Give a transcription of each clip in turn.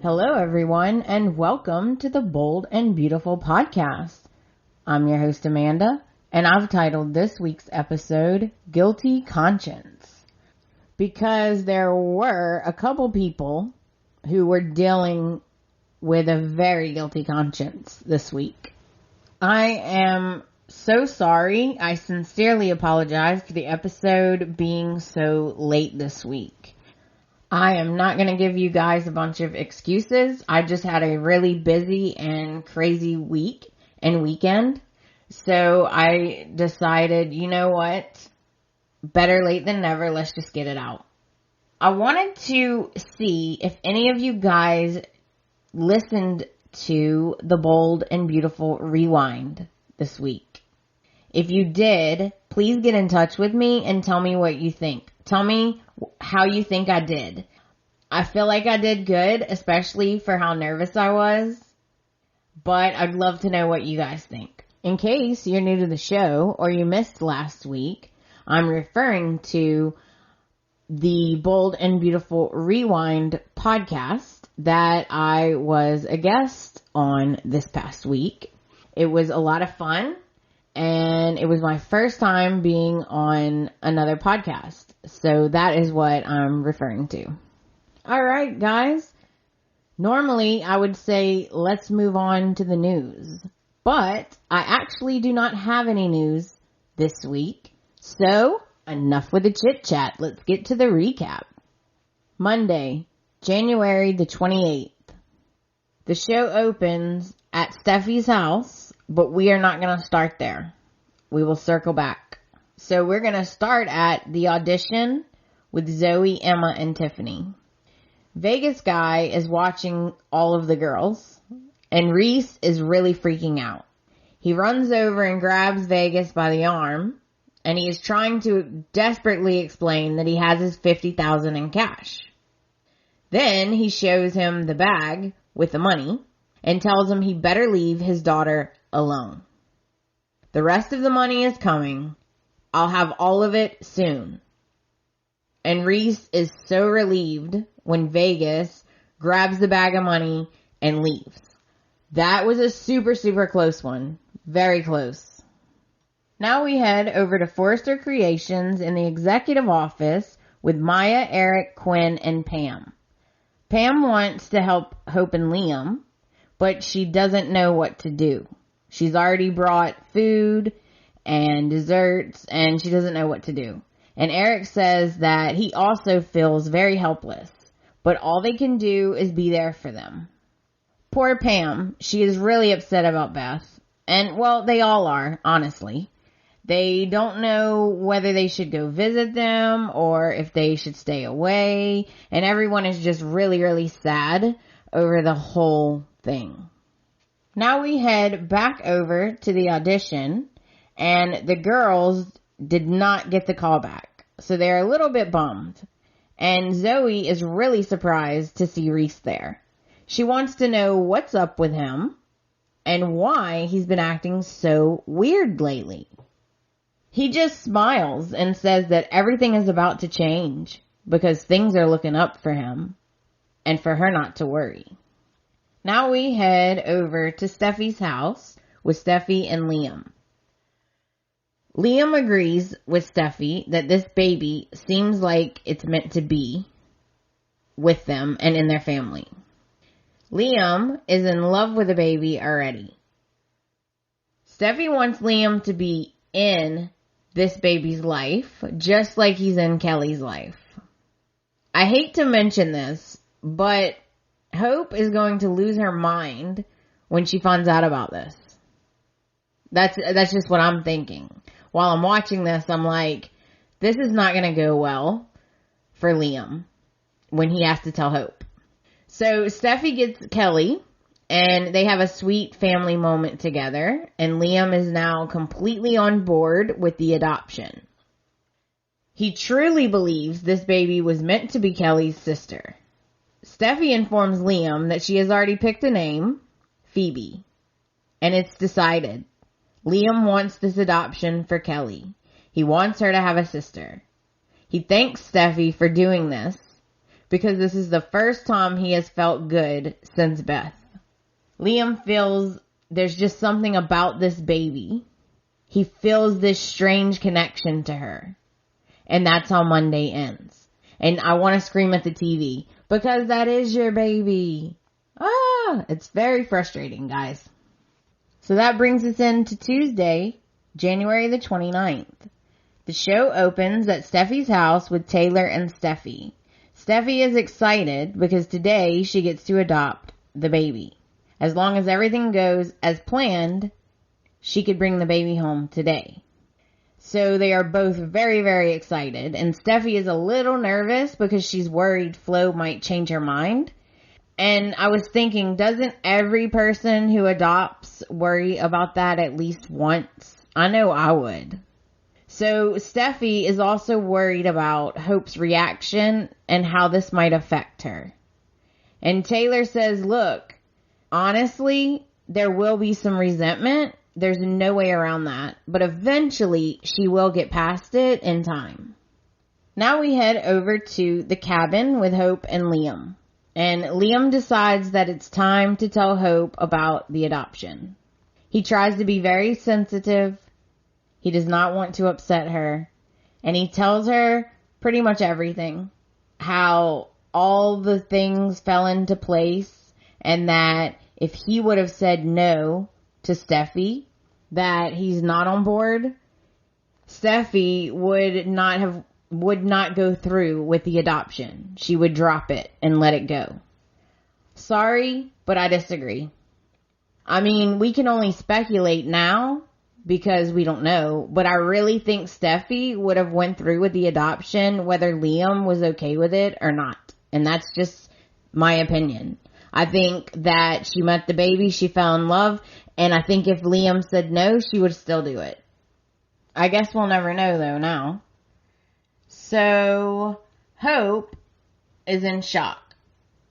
Hello, everyone, and welcome to the Bold and Beautiful podcast. I'm your host, Amanda, and I've titled this week's episode, Guilty Conscience, because there were a couple people who were dealing with a very guilty conscience this week. I am so sorry. I sincerely apologize for the episode being so late this week. I am not going to give you guys a bunch of excuses. I just had a really busy and crazy week and weekend. So I decided, you know what? Better late than never. Let's just get it out. I wanted to see if any of you guys listened to the Bold and Beautiful Rewind this week. If you did, please get in touch with me and tell me what you think. Tell me how you think I did. I feel like I did good, especially for how nervous I was. But I'd love to know what you guys think. In case you're new to the show or you missed last week, I'm referring to the Bold and Beautiful Rewind podcast that I was a guest on this past week. It was a lot of fun. And it was my first time being on another podcast. So that is what I'm referring to. Alright, guys. Normally, I would say let's move on to the news. But I actually do not have any news this week. So, enough with the chit chat. Let's get to the recap. Monday, January the 28th. The show opens at Steffy's house. But we are not going to start there. We will circle back. So we're going to start at the audition with Zoe, Emma, and Tiffany. Vegas guy is watching all of the girls. And Reese is really freaking out. He runs over and grabs Vegas by the arm. And he is trying to desperately explain that he has his $50,000 in cash. Then he shows him the bag with the money. And tells him he better leave his daughter alone. The rest of the money is coming. I'll have all of it soon. And Reese is so relieved when Vegas grabs the bag of money and leaves. That was a super, super close one. Very close. Now we head over to Forrester Creations in the executive office with Maya, Eric, Quinn, and Pam. Pam wants to help Hope and Liam, but she doesn't know what to do. She's already brought food and desserts, and she doesn't know what to do. And Eric says that he also feels very helpless, but all they can do is be there for them. Poor Pam, she is really upset about Beth. And, well, they all are, honestly. They don't know whether they should go visit them or if they should stay away. And everyone is just really, really sad over the whole thing. Now we head back over to the audition, and the girls did not get the call back, so they're a little bit bummed. And Zoe is really surprised to see Reese there. She wants to know what's up with him and why he's been acting so weird lately. He just smiles and says that everything is about to change because things are looking up for him and for her not to worry. Now we head over to Steffy's house with Steffy and Liam. Liam agrees with Steffy that this baby seems like it's meant to be with them and in their family. Liam is in love with the baby already. Steffy wants Liam to be in this baby's life, just like he's in Kelly's life. I hate to mention this, but Hope is going to lose her mind when she finds out about this. That's just what I'm thinking. While I'm watching this, I'm like, this is not going to go well for Liam when he has to tell Hope. So Steffy gets Kelly, and they have a sweet family moment together, and Liam is now completely on board with the adoption. He truly believes this baby was meant to be Kelly's sister. Steffy informs Liam that she has already picked a name, Phoebe, and it's decided. Liam wants this adoption for Kelly. He wants her to have a sister. He thanks Steffy for doing this because this is the first time he has felt good since Beth. Liam feels there's just something about this baby. He feels this strange connection to her. And that's how Monday ends. And I want to scream at the TV, because that is your baby. It's very frustrating, guys. So that brings us into Tuesday, January the 29th. The show opens at Steffy's house with Taylor and Steffy. Steffy is excited because today she gets to adopt the baby. As long as everything goes as planned, she could bring the baby home today. So they are both very, very excited. And Steffy is a little nervous because she's worried Flo might change her mind. And I was thinking, doesn't every person who adopts worry about that at least once? I know I would. So Steffy is also worried about Hope's reaction and how this might affect her. And Taylor says, look, honestly, there will be some resentment. There's no way around that. But eventually, she will get past it in time. Now we head over to the cabin with Hope and Liam. And Liam decides that it's time to tell Hope about the adoption. He tries to be very sensitive. He does not want to upset her. And he tells her pretty much everything. How all the things fell into place. And that if he would have said no to Steffy, that he's not on board, Steffy would not go through with the adoption. She would drop it and let it go. Sorry, but I disagree. I mean, we can only speculate now because we don't know, but I really think Steffy would have went through with the adoption whether Liam was okay with it or not. And that's just my opinion. I think that she met the baby, she fell in love, and I think if Liam said no, she would still do it. I guess we'll never know though now. So, Hope is in shock,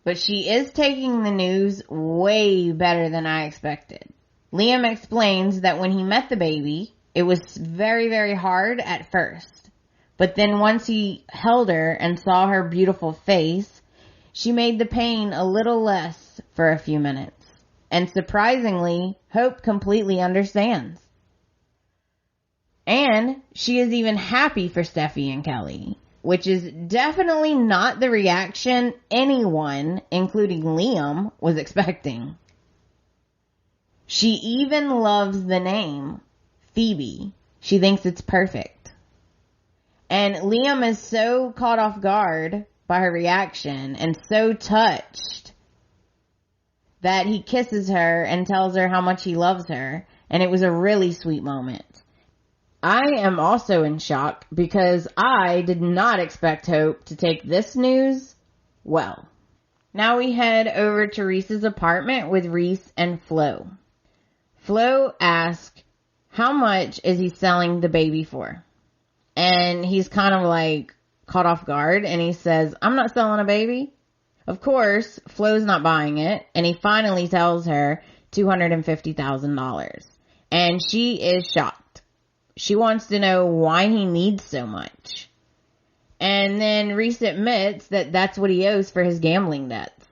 but she is taking the news way better than I expected. Liam explains that when he met the baby, it was very, very hard at first, but then once he held her and saw her beautiful face, she made the pain a little less for a few minutes. And surprisingly, Hope completely understands. And she is even happy for Steffy and Kelly, which is definitely not the reaction anyone, including Liam, was expecting. She even loves the name Phoebe. She thinks it's perfect. And Liam is so caught off guard by her reaction and so touched that he kisses her and tells her how much he loves her, and it was a really sweet moment. I am also in shock because I did not expect Hope to take this news well. Now we head over to Reese's apartment with Reese and Flo. Flo asks, how much is he selling the baby for? And he's kind of like caught off guard, and he says, I'm not selling a baby. Of course, Flo's not buying it, and he finally tells her $250,000. And she is shocked. She wants to know why he needs so much. And then Reese admits that that's what he owes for his gambling debts.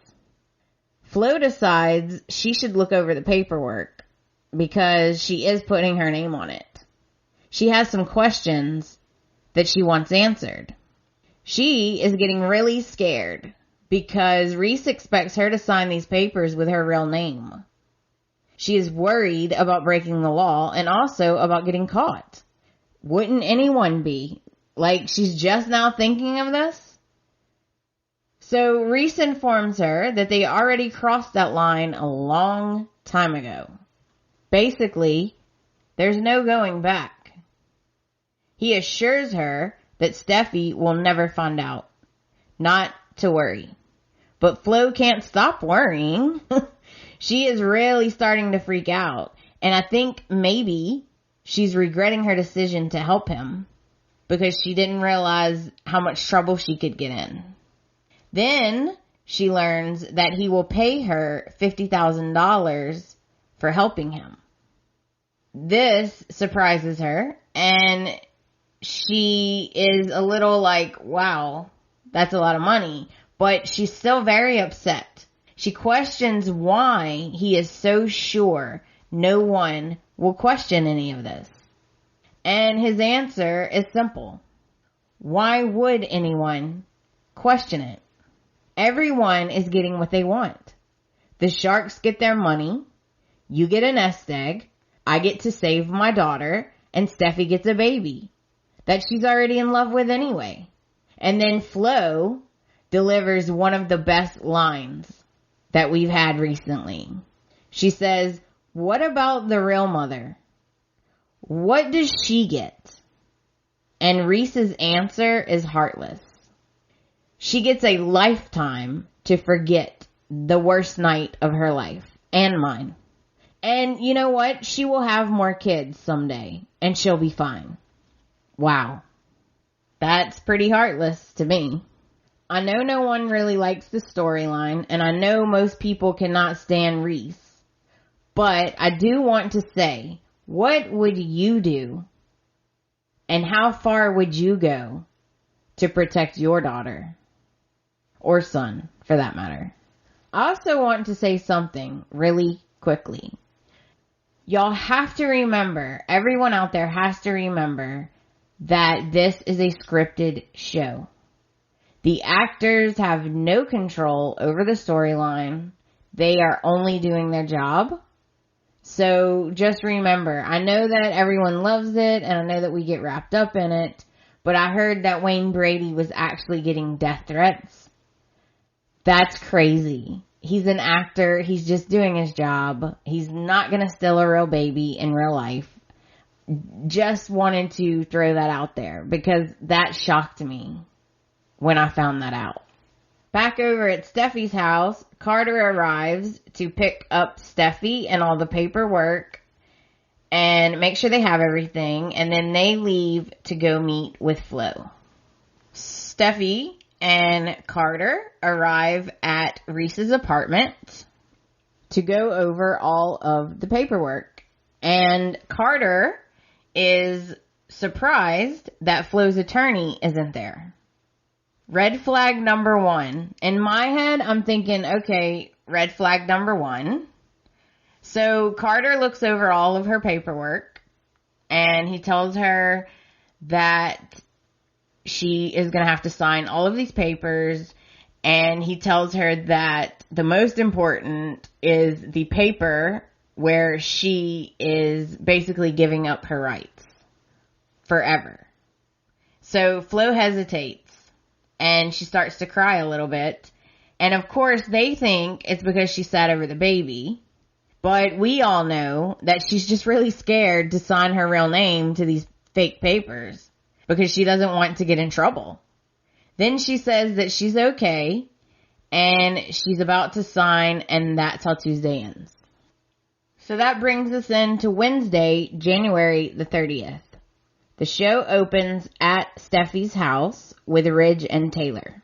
Flo decides she should look over the paperwork because she is putting her name on it. She has some questions that she wants answered. She is getting really scared because Reese expects her to sign these papers with her real name. She is worried about breaking the law and also about getting caught. Wouldn't anyone be? Like, she's just now thinking of this? So Reese informs her that they already crossed that line a long time ago. Basically, there's no going back. He assures her that Steffy will never find out. Not to worry. But Flo can't stop worrying. She is really starting to freak out. And I think maybe she's regretting her decision to help him because she didn't realize how much trouble she could get in. Then she learns that he will pay her $50,000 for helping him. This surprises her, and she is a little like, wow, that's a lot of money. but she's still very upset. She questions why he is so sure no one will question any of this. And his answer is simple. Why would anyone question it? Everyone is getting what they want. The sharks get their money. You get a nest egg. I get to save my daughter. And Steffy gets a baby that she's already in love with anyway. And then Flo delivers one of the best lines that we've had recently. She says, "What about the real mother? What does she get?" And Reese's answer is heartless. She gets a lifetime to forget the worst night of her life and mine. And you know what? She will have more kids someday and she'll be fine. Wow. That's pretty heartless to me. I know no one really likes the storyline, and I know most people cannot stand Reese. But I do want to say, what would you do? And how far would you go to protect your daughter? Or son, for that matter. I also want to say something really quickly. Y'all have to remember, everyone out there has to remember that this is a scripted show. The actors have no control over the storyline. They are only doing their job. So just remember, I know that everyone loves it and I know that we get wrapped up in it, but I heard that Wayne Brady was actually getting death threats. That's crazy. He's an actor. He's just doing his job. He's not going to steal a real baby in real life. Just wanted to throw that out there because that shocked me when I found that out. Back over at Steffy's house, Carter arrives to pick up Steffy and all the paperwork and make sure they have everything, and then they leave to go meet with Flo. Steffy and Carter arrive at Reese's apartment to go over all of the paperwork, and Carter is surprised that Flo's attorney isn't there. Red flag number one. In my head, I'm thinking, okay, red flag number one. So Carter looks over all of her paperwork and he tells her that she is going to have to sign all of these papers, and he tells her that the most important is the paper where she is basically giving up her rights forever. So Flo hesitates. And she starts to cry a little bit. And of course, they think it's because she sat over the baby. But we all know that she's just really scared to sign her real name to these fake papers because she doesn't want to get in trouble. Then she says that she's okay and she's about to sign, and that's how Tuesday ends. So that brings us into Wednesday, January the 30th. The show opens at Steffy's house with Ridge and Taylor.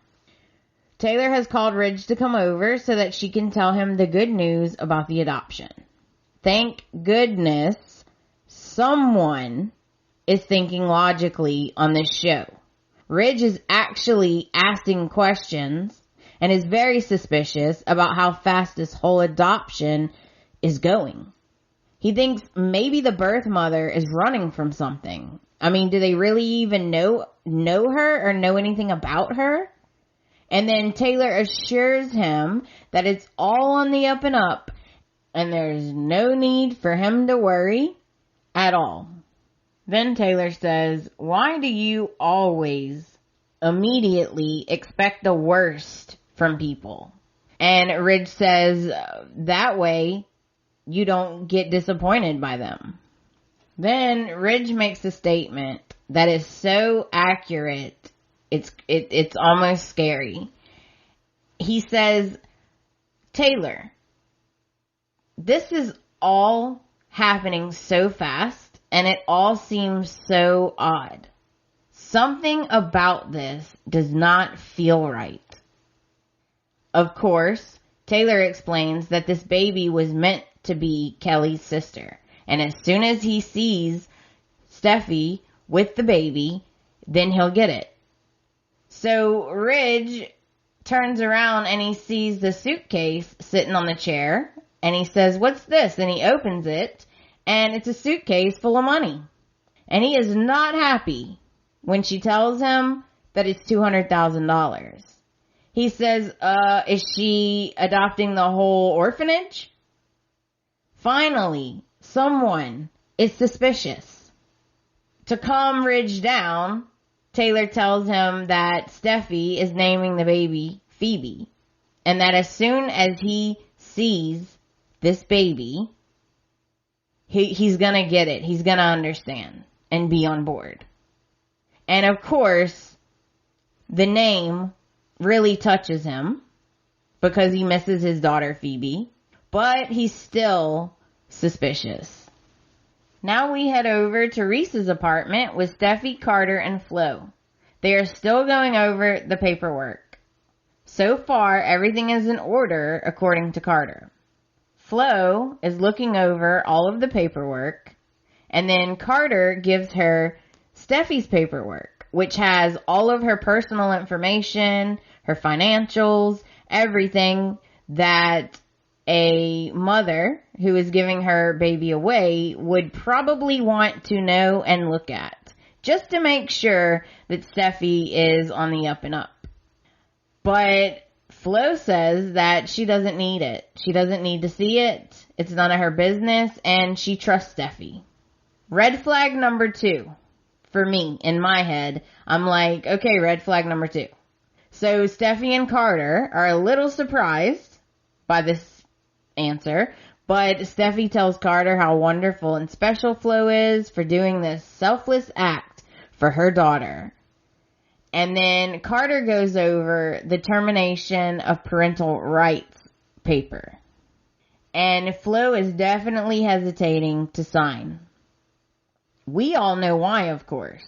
Taylor has called Ridge to come over so that she can tell him the good news about the adoption. Thank goodness someone is thinking logically on this show. Ridge is actually asking questions and is very suspicious about how fast this whole adoption is going. He thinks maybe the birth mother is running from something. I mean, do they really even know her or know anything about her? And then Taylor assures him that it's all on the up and up and there's no need for him to worry at all. Then Taylor says, "Why do you always immediately expect the worst from people?" And Ridge says, "That way you don't get disappointed by them." Then Ridge makes a statement that is so accurate, it's almost scary. He says, "Taylor, this is all happening so fast and it all seems so odd. Something about this does not feel right." Of course, Taylor explains that this baby was meant to be Kelly's sister. And as soon as he sees Steffy with the baby, then he'll get it. So Ridge turns around and he sees the suitcase sitting on the chair, and he says, "What's this?" And he opens it, and it's a suitcase full of money. And he is not happy when she tells him that it's $200,000. He says, is she adopting the whole orphanage? Finally, someone is suspicious. To calm Ridge down, Taylor tells him that Steffy is naming the baby Phoebe, and that as soon as he sees this baby, he's gonna get it. He's gonna understand and be on board. And of course, the name really touches him because he misses his daughter Phoebe, but he's still suspicious. Now we head over to Reese's apartment with Steffy, Carter, and Flo. They are still going over the paperwork. So far, everything is in order according to Carter. Flo is looking over all of the paperwork, and then Carter gives her Steffy's paperwork, which has all of her personal information, her financials, everything that a mother who is giving her baby away would probably want to know and look at, just to make sure that Steffy is on the up and up. But Flo says that she doesn't need it. She doesn't need to see it. It's none of her business, and she trusts Steffy. Red flag number 2. For me, in my head, I'm like, okay, red flag number 2. So Steffy and Carter are a little surprised by this answer, but Steffy tells Carter how wonderful and special Flo is for doing this selfless act for her daughter. And then Carter goes over the termination of parental rights paper. And Flo is definitely hesitating to sign. We all know why, of course.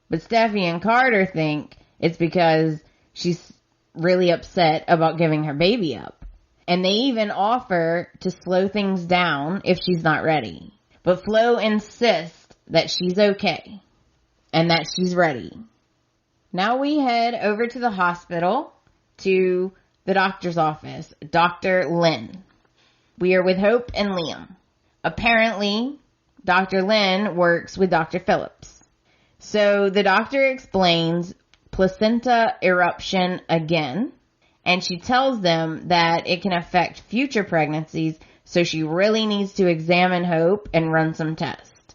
But Steffy and Carter think it's because she's really upset about giving her baby up. And they even offer to slow things down if she's not ready. But Flo insists that she's okay and that she's ready. Now we head over to the hospital, to the doctor's office, Dr. Lynn. We are with Hope and Liam. Apparently, Dr. Lynn works with Dr. Phillips. So the doctor explains placenta eruption again, and she tells them that it can affect future pregnancies, so she really needs to examine Hope and run some tests.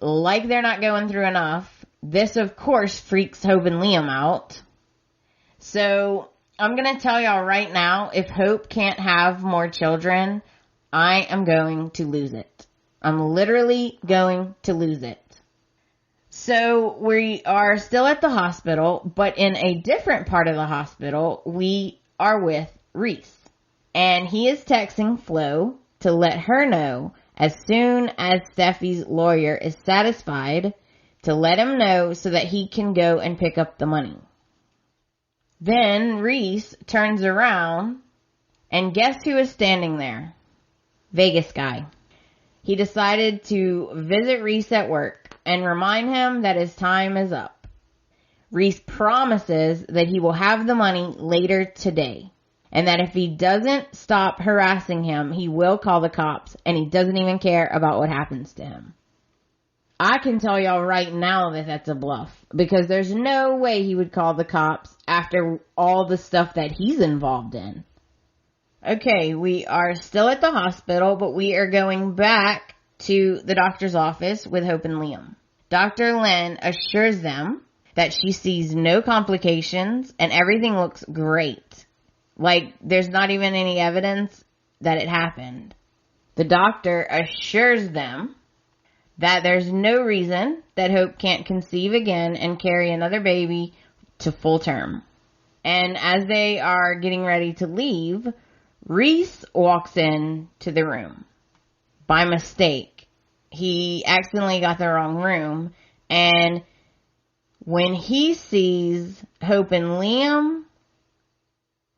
Like they're not going through enough, this of course freaks Hope and Liam out. So I'm going to tell y'all right now, if Hope can't have more children, I am going to lose it. I'm literally going to lose it. So we are still at the hospital, but in a different part of the hospital, we are with Reese. And he is texting Flo to let her know as soon as Steffy's lawyer is satisfied, to let him know so that he can go and pick up the money. Then Reese turns around, and guess who is standing there? Vegas guy. He decided to visit Reese at work and remind him that his time is up. Reese promises that he will have the money later today, and that if he doesn't stop harassing him, he will call the cops, and he doesn't even care about what happens to him. I can tell y'all right now that that's a bluff, because there's no way he would call the cops after all the stuff that he's involved in. Okay, we are still at the hospital, but we are going back to the doctor's office with Hope and Liam. Dr. Lynn assures them that she sees no complications and everything looks great. Like, there's not even any evidence that it happened. The doctor assures them that there's no reason that Hope can't conceive again and carry another baby to full term. And as they are getting ready to leave, Reese walks in to the room. By mistake. He accidentally got the wrong room, and when he sees Hope and Liam,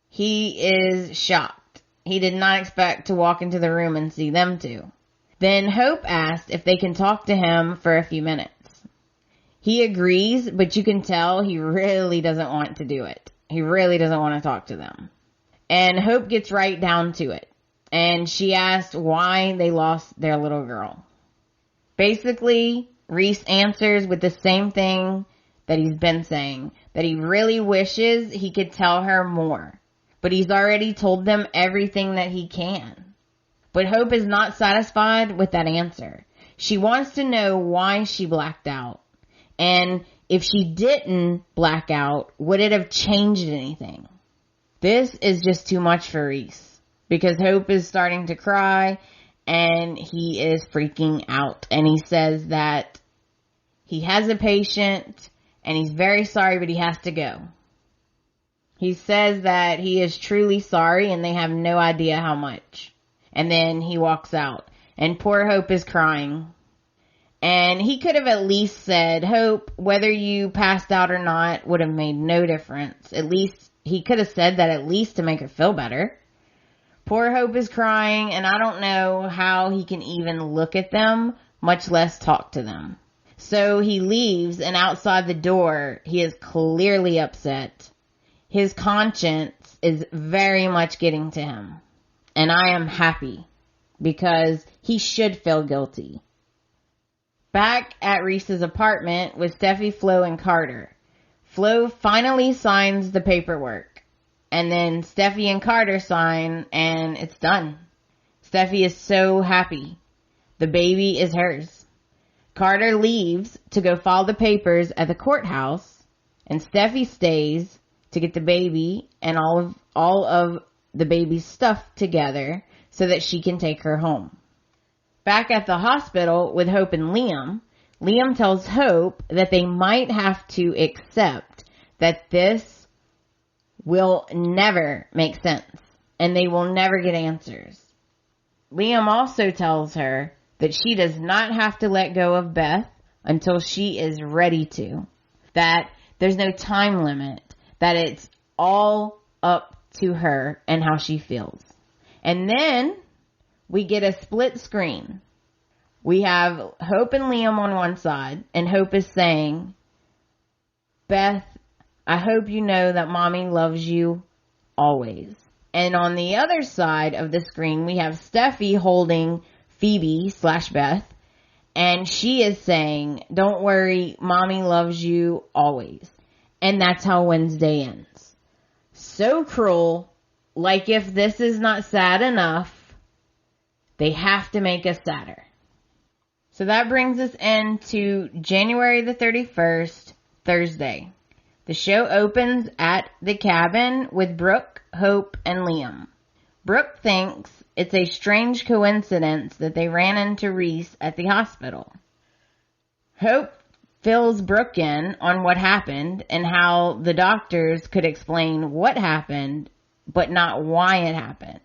he is shocked. He did not expect to walk into the room and see them two. Then Hope asked if they can talk to him for a few minutes. He agrees, but you can tell he really doesn't want to do it. He really doesn't want to talk to them. And Hope gets right down to it. And she asks why they lost their little girl. Basically, Reese answers with the same thing that he's been saying. That he really wishes he could tell her more. But he's already told them everything that he can. But Hope is not satisfied with that answer. She wants to know why she blacked out. And if she didn't black out, would it have changed anything? This is just too much for Reese. Because Hope is starting to cry and he is freaking out. And he says that he has a patient and he's very sorry, but he has to go. He says that he is truly sorry and they have no idea how much. And then he walks out. And poor Hope is crying. And he could have at least said, Hope, whether you passed out or not would have made no difference. At least, he could have said that at least to make her feel better. Poor Hope is crying, and I don't know how he can even look at them, much less talk to them. So he leaves, and outside the door, he is clearly upset. His conscience is very much getting to him. And I am happy, because he should feel guilty. Back at Reese's apartment with Steffy, Flo, and Carter. Flo finally signs the paperwork. And then Steffy and Carter sign, and it's done. Steffy is so happy. The baby is hers. Carter leaves to go file the papers at the courthouse, and Steffy stays to get the baby and all of the baby's stuff together so that she can take her home. Back at the hospital with Hope and Liam, Liam tells Hope that they might have to accept that this will never make sense and they will never get answers. Liam also tells her that she does not have to let go of Beth until she is ready to. That there's no time limit. That it's all up to her and how she feels. And then we get a split screen. We have Hope and Liam on one side, and Hope is saying, Beth, I hope you know that Mommy loves you always. And on the other side of the screen, we have Steffy holding Phoebe/Beth, and she is saying, don't worry, Mommy loves you always. And that's how Wednesday ends. So cruel. Like if this is not sad enough, they have to make us sadder. So that brings us into January the 31st, Thursday. The show opens at the cabin with Brooke, Hope, and Liam. Brooke thinks it's a strange coincidence that they ran into Reese at the hospital. Hope fills Brooke in on what happened and how the doctors could explain what happened, but not why it happened.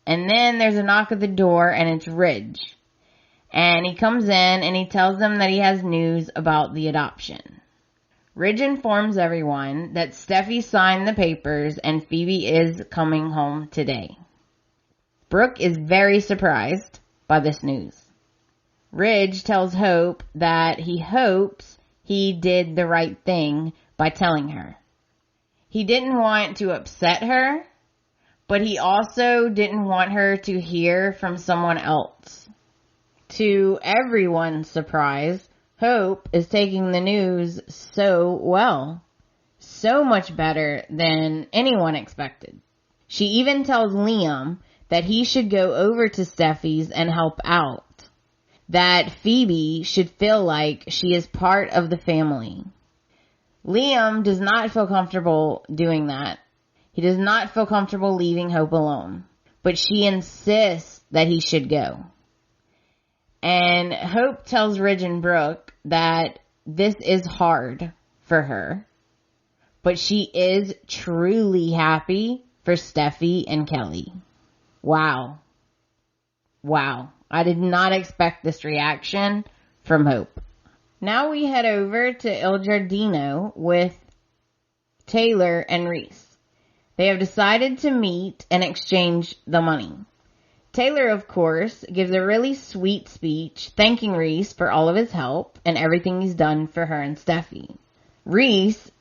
And then there's a knock at the door and it's Ridge. And he comes in and he tells them that he has news about the adoption. Ridge informs everyone that Steffy signed the papers and Phoebe is coming home today. Brooke is very surprised by this news. Ridge tells Hope that he hopes he did the right thing by telling her. He didn't want to upset her, but he also didn't want her to hear from someone else. To everyone's surprise, Hope is taking the news so well. So much better than anyone expected. She even tells Liam that he should go over to Steffy's and help out. That Phoebe should feel like she is part of the family. Liam does not feel comfortable doing that. He does not feel comfortable leaving Hope alone. But she insists that he should go. And Hope tells Ridge and Brooke that this is hard for her. But she is truly happy for Steffy and Kelly. Wow. Wow. I did not expect this reaction from Hope. Now we head over to Il Giardino with Taylor and Reese. They have decided to meet and exchange the money. Taylor, of course, gives a really sweet speech thanking Reese for all of his help and everything he's done for her and Steffy. Reese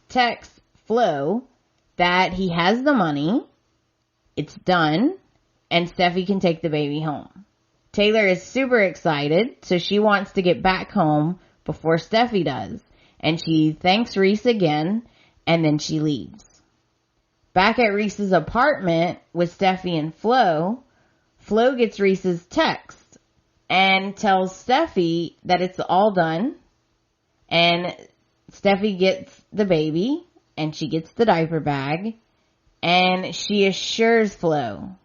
texts Flo that he has the money, it's done, and Steffy can take the baby home. Taylor is super excited, so she wants to get back home before Steffy does, and she thanks Reese again, and then she leaves. Back at Reese's apartment with Steffy and Flo, Flo gets Reese's text and tells Steffy that it's all done, and Steffy gets the baby, and she gets the diaper bag, and she assures Flo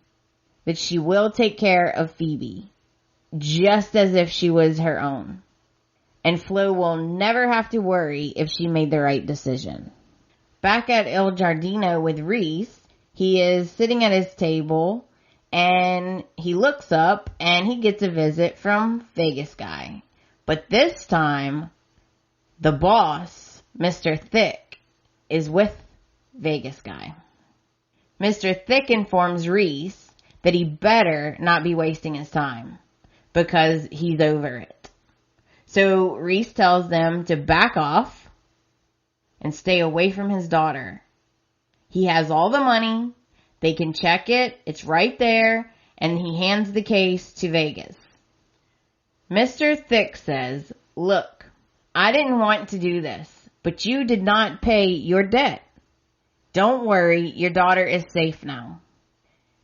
that she will take care of Phoebe, just as if she was her own. And Flo will never have to worry if she made the right decision. Back at Il Giardino with Reese, he is sitting at his table, and he looks up, and he gets a visit from Vegas Guy. But this time, the boss, Mr. Thick, is with Vegas Guy. Mr. Thick informs Reese that he better not be wasting his time, because he's over it. So Reese tells them to back off and stay away from his daughter. He has all the money, they can check it, it's right there, and he hands the case to Vegas. Mr. Thick says, "Look, I didn't want to do this, but you did not pay your debt. Don't worry, your daughter is safe now.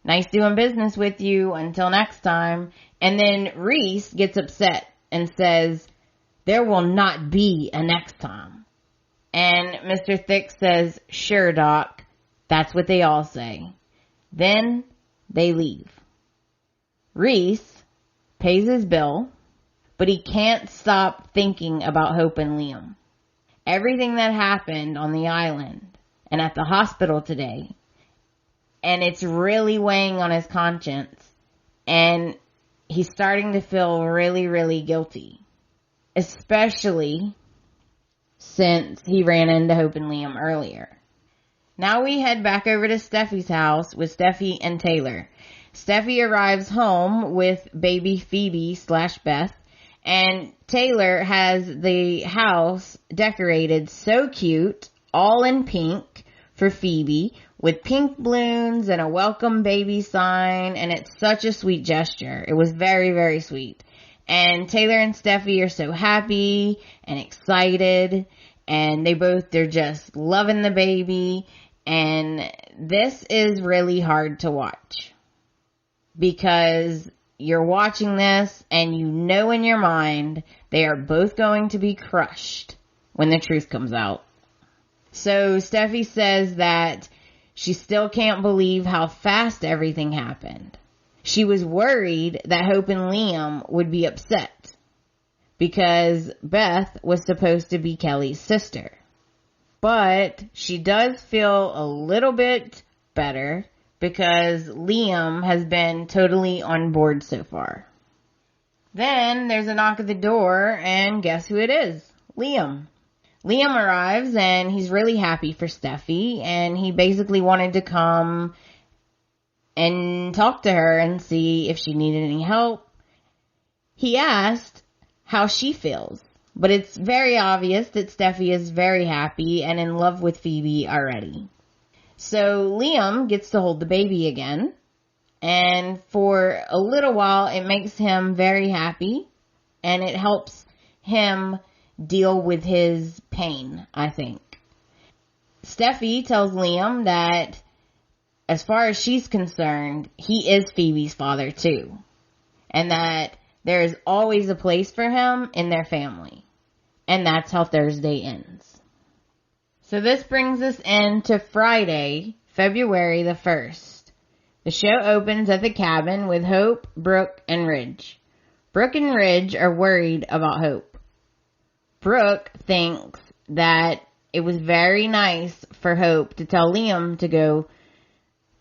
Nice doing business with you, until next time." And then Reese gets upset and says, "There will not be a next time." And Mr. Thick says, "Sure, Doc, that's what they all say." Then they leave. Reese pays his bill, but he can't stop thinking about Hope and Liam. Everything that happened on the island and at the hospital today, and it's really weighing on his conscience, and he's starting to feel really, really guilty, especially since he ran into Hope and Liam earlier. Now we head back over to Steffy's house with Steffy and Taylor. Steffy arrives home with baby Phoebe / Beth, and Taylor has the house decorated so cute, all in pink for Phoebe, with pink balloons and a welcome baby sign, and it's such a sweet gesture. It was very, very sweet. And Taylor and Steffy are so happy and excited, and they're just loving the baby. And this is really hard to watch, because you're watching this and you know in your mind they are both going to be crushed when the truth comes out. So Steffy says that she still can't believe how fast everything happened. She was worried that Hope and Liam would be upset, because Beth was supposed to be Kelly's sister. But she does feel a little bit better, because Liam has been totally on board so far. Then there's a knock at the door, and guess who it is? Liam. Liam arrives, and he's really happy for Steffy, and he basically wanted to come and talk to her and see if she needed any help. He asked how she feels, but it's very obvious that Steffy is very happy and in love with Phoebe already. So Liam gets to hold the baby again, and for a little while it makes him very happy, and it helps him deal with his pain, I think. Steffy tells Liam that as far as she's concerned, he is Phoebe's father too, and that there is always a place for him in their family. And that's how Thursday ends. So this brings us into Friday, February the 1st. The show opens at the cabin with Hope, Brooke, and Ridge. Brooke and Ridge are worried about Hope. Brooke thinks that it was very nice for Hope to tell Liam to go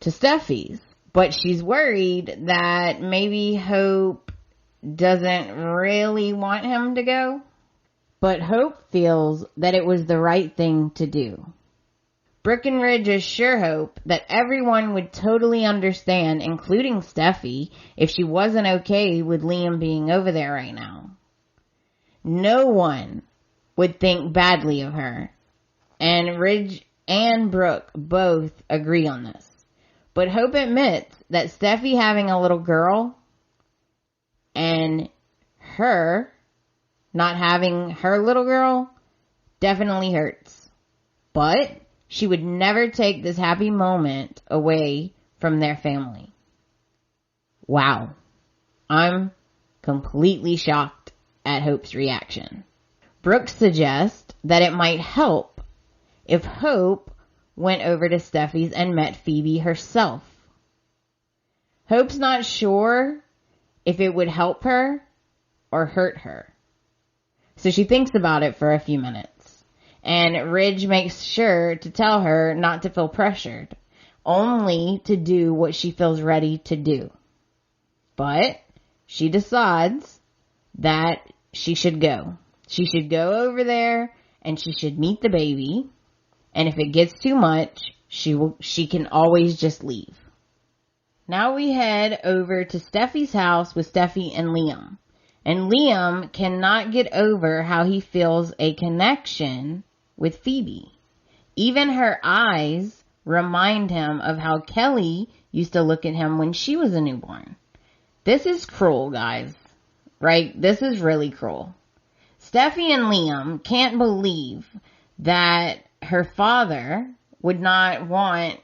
to Steffy's, but she's worried that maybe Hope doesn't really want him to go. But Hope feels that it was the right thing to do. Brooke and Ridge assure Hope that everyone would totally understand, including Steffy, if she wasn't okay with Liam being over there right now. No one would think badly of her. And Ridge and Brooke both agree on this. But Hope admits that Steffy having a little girl and her not having her little girl definitely hurts. But she would never take this happy moment away from their family. Wow. I'm completely shocked at Hope's reaction. Brooke suggests that it might help if Hope went over to Steffy's and met Phoebe herself. Hope's not sure if it would help her or hurt her. So she thinks about it for a few minutes. And Ridge makes sure to tell her not to feel pressured, only to do what she feels ready to do. But she decides that she should go. She should go over there and she should meet the baby. And if it gets too much, she can always just leave. Now we head over to Steffy's house with Steffy and Liam. And Liam cannot get over how he feels a connection with Phoebe. Even her eyes remind him of how Kelly used to look at him when she was a newborn. This is cruel, guys. Right? This is really cruel. Steffy and Liam can't believe that her father would not want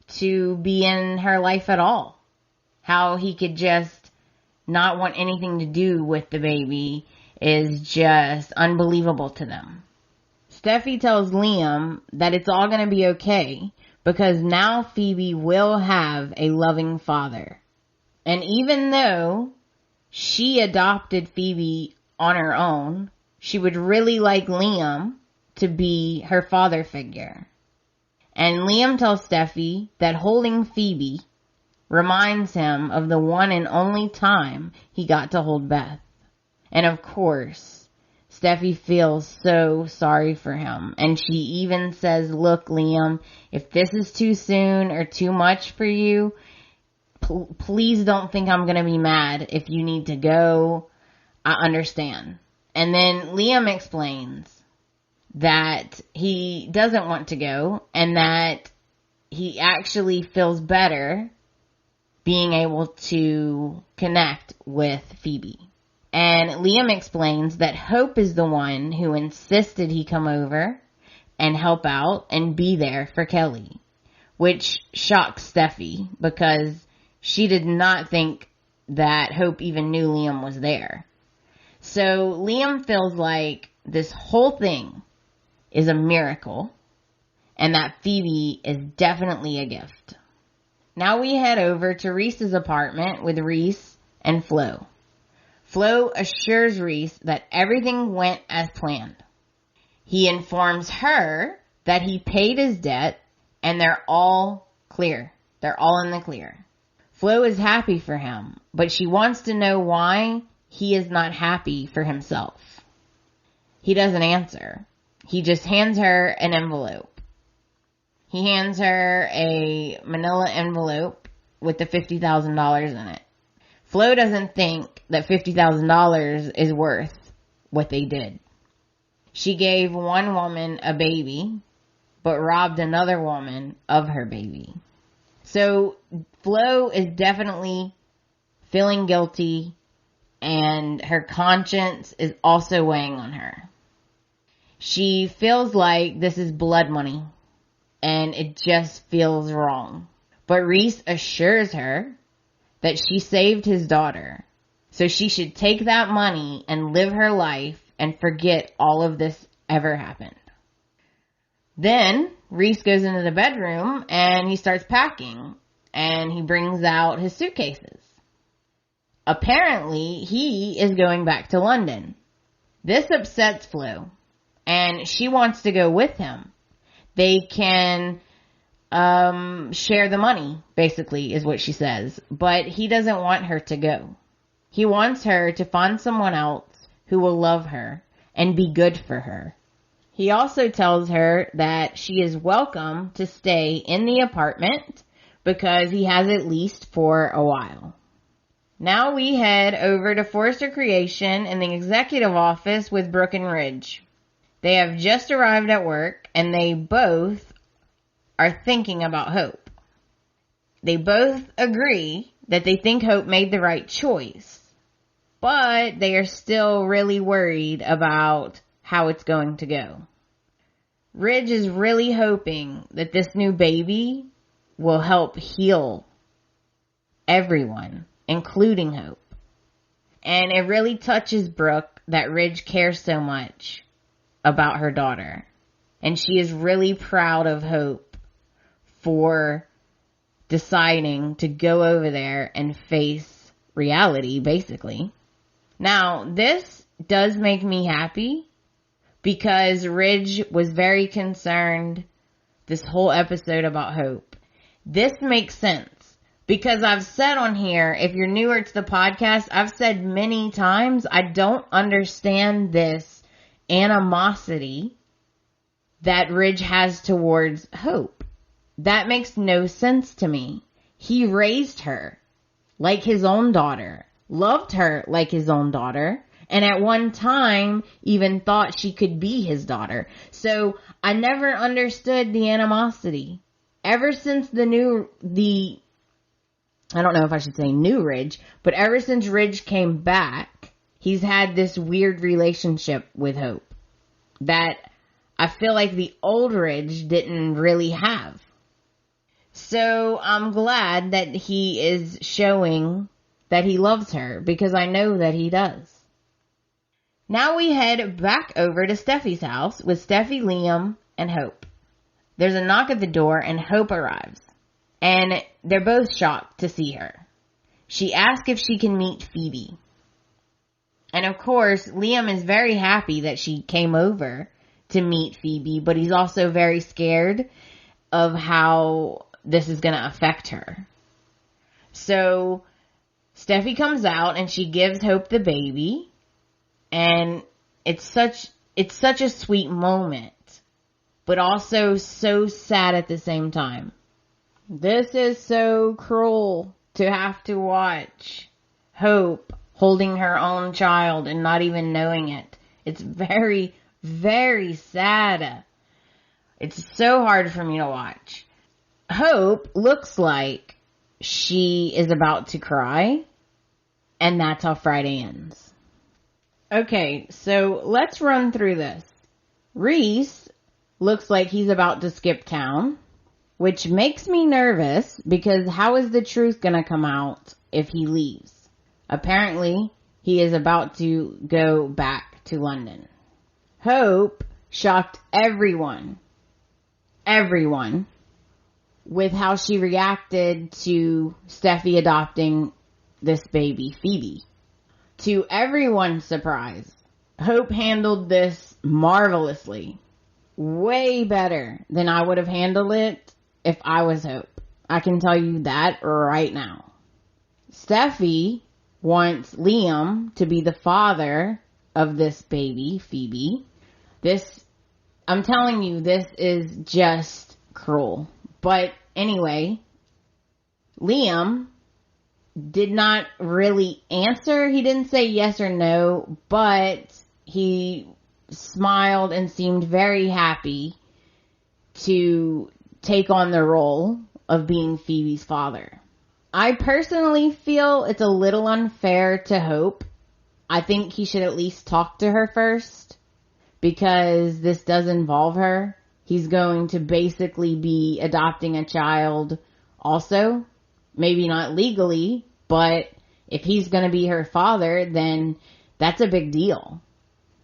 to be in her life at all. How he could just not want anything to do with the baby is just unbelievable to them. Steffy tells Liam that it's all going to be okay because now Phoebe will have a loving father. And even though she adopted Phoebe on her own, she would really like Liam to be her father figure. And Liam tells Steffy that holding Phoebe reminds him of the one and only time he got to hold Beth. And of course, Steffy feels so sorry for him. And she even says, look, Liam, if this is too soon or too much for you, please don't think I'm going to be mad if you need to go. I understand. And then Liam explains that he doesn't want to go and that he actually feels better being able to connect with Phoebe. And Liam explains that Hope is the one who insisted he come over and help out and be there for Kelly, which shocks Steffy because she did not think that Hope even knew Liam was there. So Liam feels like this whole thing is a miracle and that Phoebe is definitely a gift. Now we head over to Reese's apartment with Reese and Flo. Flo assures Reese that everything went as planned. He informs her that he paid his debt and they're all clear. They're all in the clear. Flo is happy for him, but she wants to know why he is not happy for himself. He doesn't answer. He just hands her an envelope. He hands her a manila envelope with the $50,000 in it. Flo doesn't think that $50,000 is worth what they did. She gave one woman a baby, but robbed another woman of her baby. So Flo is definitely feeling guilty, and her conscience is also weighing on her. She feels like this is blood money, and it just feels wrong. But Reese assures her that she saved his daughter, so she should take that money and live her life and forget all of this ever happened. Then Reese goes into the bedroom and he starts packing, and he brings out his suitcases. Apparently, he is going back to London. This upsets Flo, and she wants to go with him. They can share the money, basically, is what she says. But he doesn't want her to go. He wants her to find someone else who will love her and be good for her. He also tells her that she is welcome to stay in the apartment because he has it leased for a while. Now we head over to Forrester Creation in the executive office with Brooke and Ridge. They have just arrived at work and they both are thinking about Hope. They both agree that they think Hope made the right choice, but they are still really worried about how it's going to go. Ridge is really hoping that this new baby will help heal everyone, including Hope. And it really touches Brooke that Ridge cares so much about her daughter. And she is really proud of Hope for deciding to go over there and face reality, basically. Now, this does make me happy because Ridge was very concerned this whole episode about Hope. This makes sense because I've said on here, if you're newer to the podcast, I've said many times, I don't understand this animosity that Ridge has towards Hope. That makes no sense to me. He raised her like his own daughter, loved her like his own daughter, and at one time even thought she could be his daughter. So I never understood the animosity. Ever since I don't know if I should say new Ridge, but ever since Ridge came back, he's had this weird relationship with Hope that I feel like the old Ridge didn't really have. So I'm glad that he is showing that he loves her, because I know that he does. Now we head back over to Steffy's house with Steffy, Liam, and Hope. There's a knock at the door and Hope arrives. And they're both shocked to see her. She asks if she can meet Phoebe. And of course, Liam is very happy that she came over to meet Phoebe, but he's also very scared of how this is going to affect her. So Steffy comes out and she gives Hope the baby, and it's such a sweet moment, but also so sad at the same time. This is so cruel to have to watch Hope holding her own child and not even knowing it. It's very, very sad. It's so hard for me to watch. Hope looks like she is about to cry, and that's how Friday ends. Okay, so let's run through this. Reese looks like he's about to skip town, which makes me nervous because how is the truth gonna come out if he leaves? Apparently, he is about to go back to London. Hope shocked everyone, with how she reacted to Steffy adopting this baby, Phoebe. To everyone's surprise, Hope handled this marvelously. Way better than I would have handled it if I was Hope. I can tell you that right now. Steffy wants Liam to be the father of this baby, Phoebe. I'm telling you, this is just cruel. But anyway, Liam did not really answer. He didn't say yes or no, but he smiled and seemed very happy to take on the role of being Phoebe's father. I personally feel it's a little unfair to Hope. I think he should at least talk to her first, because this does involve her. He's going to basically be adopting a child also. Maybe not legally, but if he's going to be her father, then that's a big deal.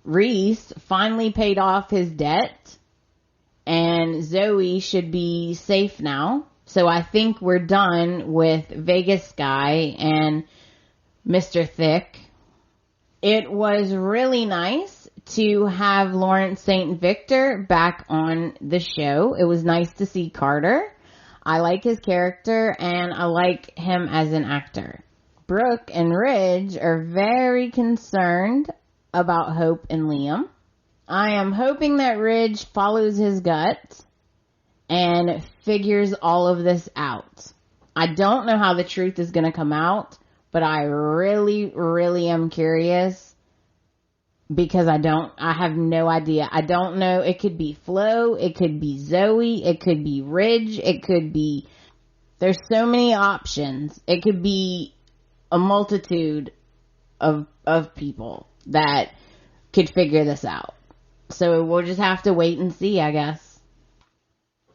Reese finally paid off his debt, and Zoe should be safe now. So I think we're done with Vegas Guy and Mr. Thick. It was really nice to have Lawrence St. Victor back on the show. It was nice to see Carter. I like his character and I like him as an actor. Brooke and Ridge are very concerned about Hope and Liam. I am hoping that Ridge follows his gut and figures all of this out. I don't know how the truth is going to come out, but I really, really am curious because I have no idea. I don't know. It could be Flo. It could be Zoe. It could be Ridge. It could be, there's so many options. It could be a multitude of people that could figure this out. So we'll just have to wait and see, I guess.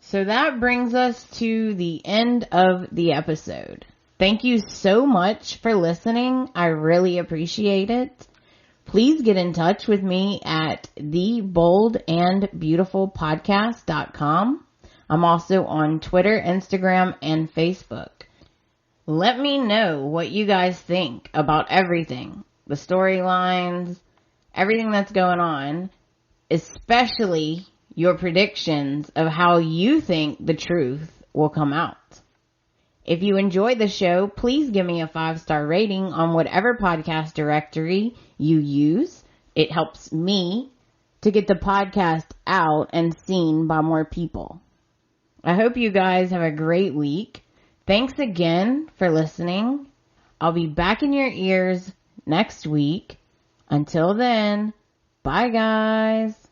So that brings us to the end of the episode. Thank you so much for listening. I really appreciate it. Please get in touch with me at theboldandbeautifulpodcast.com. I'm also on Twitter, Instagram, and Facebook. Let me know what you guys think about everything. The storylines, everything that's going on, especially your predictions of how you think the truth will come out. If you enjoyed the show, please give me a 5-star rating on whatever podcast directory you use. It helps me to get the podcast out and seen by more people. I hope you guys have a great week. Thanks again for listening. I'll be back in your ears next week. Until then, bye guys.